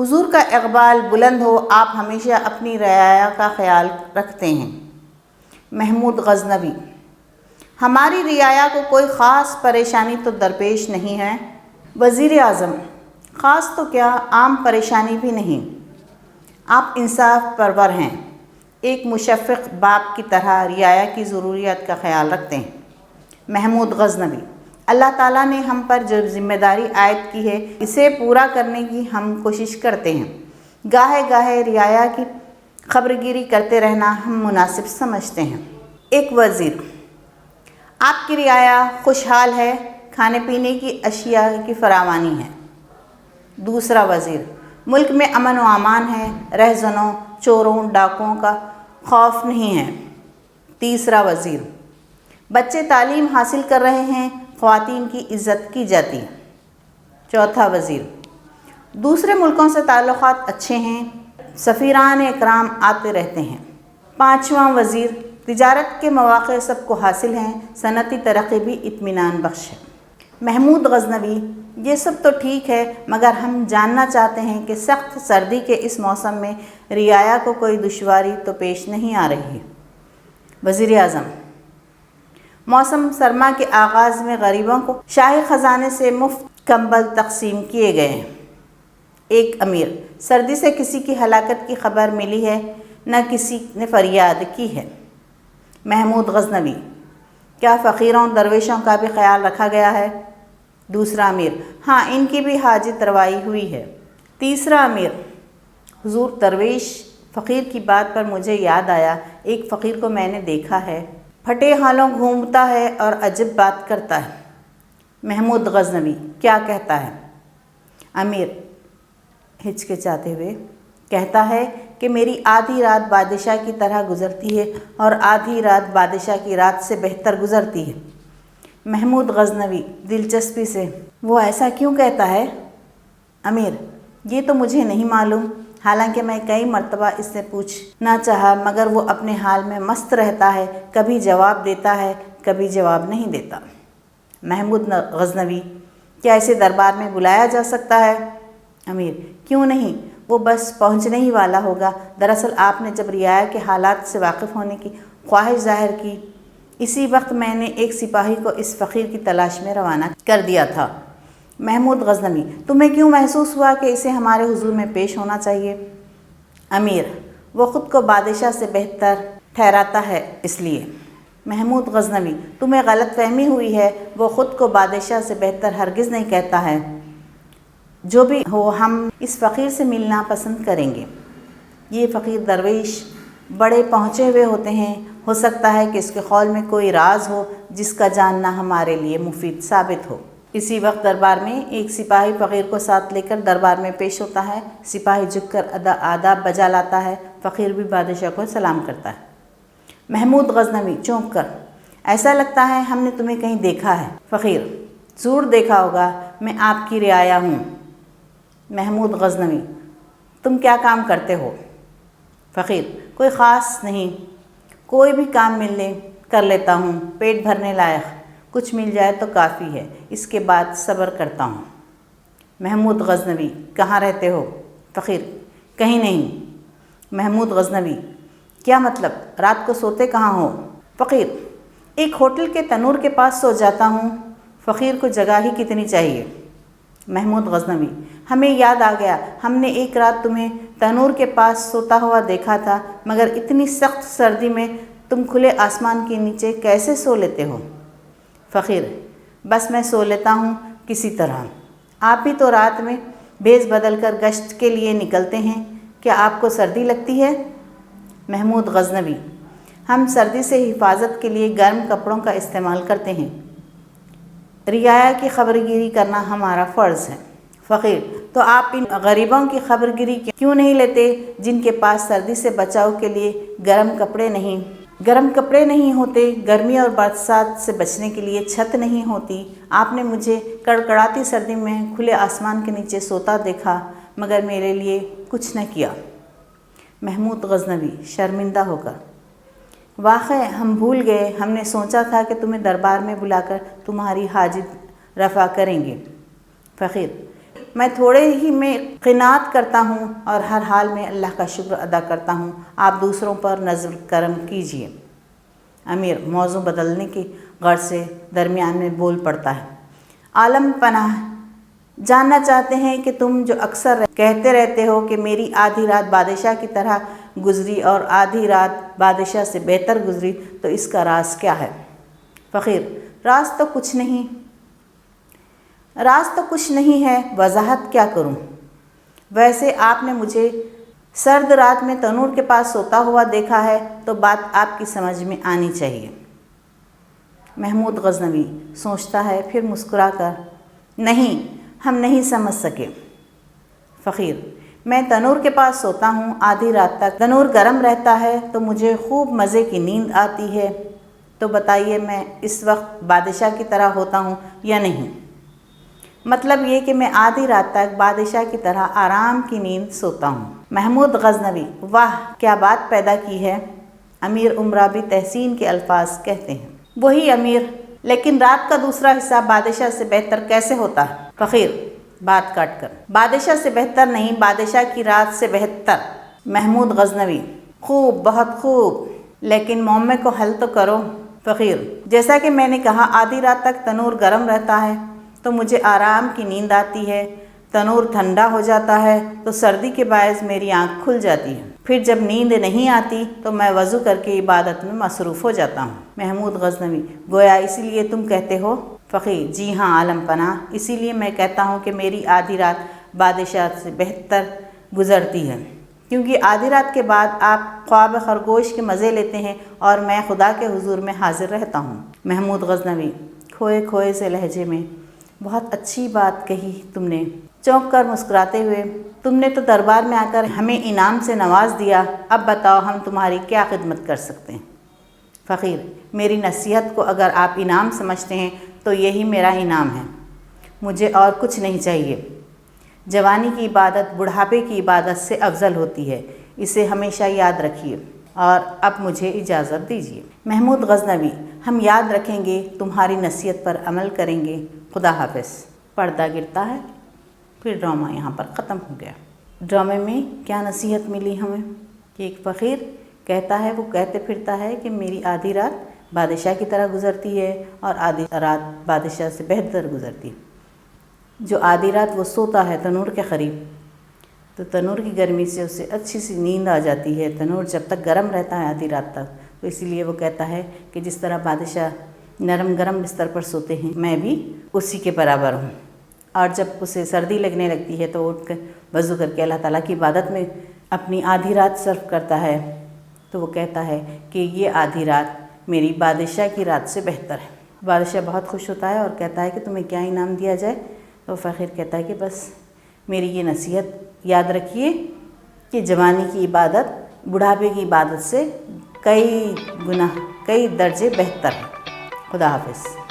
حضور کا اقبال بلند ہو، آپ ہمیشہ اپنی رعایا کا خیال رکھتے ہیں۔ محمود غزنوی: ہماری رعایا کو کوئی خاص پریشانی تو درپیش نہیں ہے۔ وزیر اعظم: خاص تو کیا، عام پریشانی بھی نہیں۔ آپ انصاف پرور ہیں، ایک مشفق باپ کی طرح رعایا کی ضروریات کا خیال رکھتے ہیں۔ محمود غزنوی: اللہ تعالیٰ نے ہم پر جو ذمہ داری عائد کی ہے، اسے پورا کرنے کی ہم کوشش کرتے ہیں۔ گاہے گاہے رعایا کی خبرگیری کرتے رہنا ہم مناسب سمجھتے ہیں۔ ایک وزیر: آپ کی رعایا خوشحال ہے، کھانے پینے کی اشیاء کی فراوانی ہے۔ دوسرا وزیر: ملک میں امن و امان ہے، رہزنوں، چوروں، ڈاکوؤں کا خوف نہیں ہے۔ تیسرا وزیر: بچے تعلیم حاصل کر رہے ہیں، خواتین کی عزت کی جاتی ہے۔ چوتھا وزیر: دوسرے ملکوں سے تعلقات اچھے ہیں، سفیران اکرام آتے رہتے ہیں۔ پانچواں وزیر: تجارت کے مواقع سب کو حاصل ہیں، صنعتی ترقی بھی اطمینان بخش ہے۔ محمود غزنوی: یہ سب تو ٹھیک ہے، مگر ہم جاننا چاہتے ہیں کہ سخت سردی کے اس موسم میں رعایا کو کوئی دشواری تو پیش نہیں آ رہی ہے۔ وزیر اعظم: موسم سرما کے آغاز میں غریبوں کو شاہی خزانے سے مفت کمبل تقسیم کیے گئے ہیں۔ ایک امیر: سردی سے کسی کی ہلاکت کی خبر ملی ہے، نہ کسی نے فریاد کی ہے۔ محمود غزنوی: کیا فقیروں درویشوں کا بھی خیال رکھا گیا ہے؟ دوسرا امیر: ہاں، ان کی بھی حاجت روائی ہوئی ہے۔ تیسرا امیر: حضور، درویش فقیر کی بات پر مجھے یاد آیا، ایک فقیر کو میں نے دیکھا ہے، پھٹے حالوں گھومتا ہے اور عجب بات کرتا ہے۔ محمود غزنوی: کیا کہتا ہے؟ امیر ہچکچاتے ہوئے: کہتا ہے کہ میری آدھی رات بادشاہ کی طرح گزرتی ہے اور آدھی رات بادشاہ کی رات سے بہتر گزرتی ہے۔ محمود غزنوی دلچسپی سے: وہ ایسا کیوں کہتا ہے؟ امیر: یہ تو مجھے نہیں معلوم، حالانکہ میں کئی مرتبہ اس سے پوچھنا چاہا، مگر وہ اپنے حال میں مست رہتا ہے، کبھی جواب دیتا ہے، کبھی جواب نہیں دیتا۔ محمود غزنوی: کیا اسے دربار میں بلایا جا سکتا ہے؟ امیر: کیوں نہیں، وہ بس پہنچنے ہی والا ہوگا۔ دراصل آپ نے جب رعایا کے حالات سے واقف ہونے کی خواہش ظاہر کی، اسی وقت میں نے ایک سپاہی کو اس فقیر کی تلاش میں روانہ کر دیا تھا۔ محمود غزنوی: تمہیں کیوں محسوس ہوا کہ اسے ہمارے حضور میں پیش ہونا چاہیے؟ امیر: وہ خود کو بادشاہ سے بہتر ٹھہراتا ہے، اس لیے۔ محمود غزنوی: تمہیں غلط فہمی ہوئی ہے، وہ خود کو بادشاہ سے بہتر ہرگز نہیں کہتا ہے۔ جو بھی ہو، ہم اس فقیر سے ملنا پسند کریں گے۔ یہ فقیر درویش بڑے پہنچے ہوئے ہوتے ہیں، ہو سکتا ہے کہ اس کے قول میں کوئی راز ہو جس کا جاننا ہمارے لیے مفید ثابت ہو۔ اسی وقت دربار میں ایک سپاہی فقیر کو ساتھ لے کر دربار میں پیش ہوتا ہے۔ سپاہی جھک کر آداب بجا لاتا ہے، فقیر بھی بادشاہ کو سلام کرتا ہے۔ محمود غزنوی چونک کر: ایسا لگتا ہے ہم نے تمہیں کہیں دیکھا ہے۔ فقیر: ضرور دیکھا ہوگا، میں آپ کی رعایا ہوں۔ محمود غزنوی: تم کیا کام کرتے ہو؟ فقیر: کوئی خاص نہیں، کوئی بھی کام مل لے کر لیتا ہوں، پیٹ بھرنے لائق کچھ مل جائے تو کافی ہے، اس کے بعد صبر کرتا ہوں۔ محمود غزنوی: کہاں رہتے ہو؟ فقیر: کہیں نہیں۔ محمود غزنوی: کیا مطلب، رات کو سوتے کہاں ہو؟ فقیر: ایک ہوٹل کے تنور کے پاس سو جاتا ہوں، فقیر کو جگہ ہی کتنی چاہیے۔ محمود غزنوی: ہمیں یاد آ گیا، ہم نے ایک رات تمہیں تنور کے پاس سوتا ہوا دیکھا تھا، مگر اتنی سخت سردی میں تم کھلے آسمان کے نیچے کیسے سو لیتے ہو؟ فقیر: بس میں سو لیتا ہوں کسی طرح، آپ بھی تو رات میں بھیس بدل کر گشت کے لیے نکلتے ہیں، کیا آپ کو سردی لگتی ہے؟ محمود غزنوی: ہم سردی سے حفاظت کے لیے گرم کپڑوں کا استعمال کرتے ہیں، رعایا کی خبرگیری کرنا ہمارا فرض ہے۔ فقیر: تو آپ ان غریبوں کی خبرگیری کیوں نہیں لیتے جن کے پاس سردی سے بچاؤ کے لیے گرم کپڑے نہیں ہوتے، گرمی اور برسات سے بچنے کے لیے چھت نہیں ہوتی؟ آپ نے مجھے کڑکڑاتی سردی میں کھلے آسمان کے نیچے سوتا دیکھا، مگر میرے لیے کچھ نہ کیا۔ محمود غزنوی شرمندہ ہو کر: واقعی ہم بھول گئے، ہم نے سوچا تھا کہ تمہیں دربار میں بلا کر تمہاری حاجت رفع کریں گے۔ فقیر: میں تھوڑے ہی میں قناعت کرتا ہوں اور ہر حال میں اللہ کا شکر ادا کرتا ہوں، آپ دوسروں پر نظر کرم کیجیے۔ امیر موضوع بدلنے کی غرض سے درمیان میں بول پڑتا ہے، عالم پناہ، جاننا چاہتے ہیں کہ تم جو اکثر کہتے رہتے ہو کہ میری آدھی رات بادشاہ کی طرح گزری اور آدھی رات بادشاہ سے بہتر گزری، تو اس کا راز کیا ہے؟ فقیر، راز تو کچھ نہیں ہے، وضاحت کیا کروں؟ ویسے آپ نے مجھے سرد رات میں تنور کے پاس سوتا ہوا دیکھا ہے، تو بات آپ کی سمجھ میں آنی چاہیے۔ محمود غزنوی سوچتا ہے، پھر مسکرا کر، نہیں، ہم نہیں سمجھ سکے۔ فقیر، میں تنور کے پاس سوتا ہوں، آدھی رات تک تنور گرم رہتا ہے تو مجھے خوب مزے کی نیند آتی ہے، تو بتائیے میں اس وقت بادشاہ کی طرح ہوتا ہوں یا نہیں؟ مطلب یہ کہ میں آدھی رات تک بادشاہ کی طرح آرام کی نیند سوتا ہوں۔ محمود غزنوی، واہ کیا بات پیدا کی ہے! امیر عمرہ بھی تحسین کے الفاظ کہتے ہیں۔ وہی امیر، لیکن رات کا دوسرا حصہ بادشاہ سے بہتر کیسے ہوتا ہے؟ فقیر بات کاٹ کر، بادشاہ سے بہتر نہیں، بادشاہ کی رات سے بہتر۔ محمود غزنوی، خوب، بہت خوب، لیکن معمے کو حل تو کرو۔ فقیر، جیسا کہ میں نے کہا، آدھی رات تک تنور گرم رہتا ہے تو مجھے آرام کی نیند آتی ہے، تنور ٹھنڈا ہو جاتا ہے تو سردی کے باعث میری آنکھ کھل جاتی ہے، پھر جب نیند نہیں آتی تو میں وضو کر کے عبادت میں مصروف ہو جاتا ہوں۔ محمود غزنوی، گویا اسی لیے تم کہتے ہو؟ فقیر، جی ہاں عالم پناہ، اسی لیے میں کہتا ہوں کہ میری آدھی رات بادشاہ سے بہتر گزرتی ہے، کیونکہ آدھی رات کے بعد آپ خواب خرگوش کے مزے لیتے ہیں اور میں خدا کے حضور میں حاضر رہتا ہوں۔ محمود غزنوی کھوئے کھوئے سے لہجے میں، بہت اچھی بات کہی تم نے، چونک کر مسکراتے ہوئے، تم نے تو دربار میں آ کر ہمیں انعام سے نواز دیا، اب بتاؤ ہم تمہاری کیا خدمت کر سکتے ہیں؟ فقیر، میری نصیحت کو اگر آپ انعام سمجھتے ہیں تو یہی میرا انعام ہے، مجھے اور کچھ نہیں چاہیے۔ جوانی کی عبادت بڑھاپے کی عبادت سے افضل ہوتی ہے، اسے ہمیشہ یاد رکھیے، اور اب مجھے اجازت دیجیے۔ محمود غزنوی، ہم یاد رکھیں گے، تمہاری نصیحت پر عمل کریں گے، خدا حافظ۔ پردہ گرتا ہے، پھر ڈرامہ یہاں پر ختم ہو گیا۔ ڈرامے میں کیا نصیحت ملی ہمیں کہ ایک فقیر کہتا ہے، وہ کہتے پھرتا ہے کہ میری آدھی رات بادشاہ کی طرح گزرتی ہے اور آدھی رات بادشاہ سے بہتر گزرتی ہے۔ جو آدھی رات وہ سوتا ہے تنور کے قریب، تو تنور کی گرمی سے اسے اچھی سی نیند آ جاتی ہے، تنور جب تک گرم رہتا ہے آدھی رات تک، تو اسی لیے وہ کہتا ہے کہ جس طرح بادشاہ نرم گرم بستر پر سوتے ہیں، میں بھی اسی کے برابر ہوں۔ اور جب اسے سردی لگنے لگتی ہے تو اٹھ کر وضو کر کے اللہ تعالیٰ کی عبادت میں اپنی آدھی رات صرف کرتا ہے، تو وہ کہتا ہے کہ یہ آدھی رات میری بادشاہ کی رات سے بہتر ہے۔ بادشاہ بہت خوش ہوتا ہے اور کہتا ہے کہ تمہیں کیا انعام دیا جائے؟ تو فقیر کہتا ہے کہ بس میری یہ نصیحت یاد رکھیے کہ جوانی کی عبادت بڑھاپے کی عبادت سے کئی گنا، کئی درجے بہتر ہے۔ خدا حافظ۔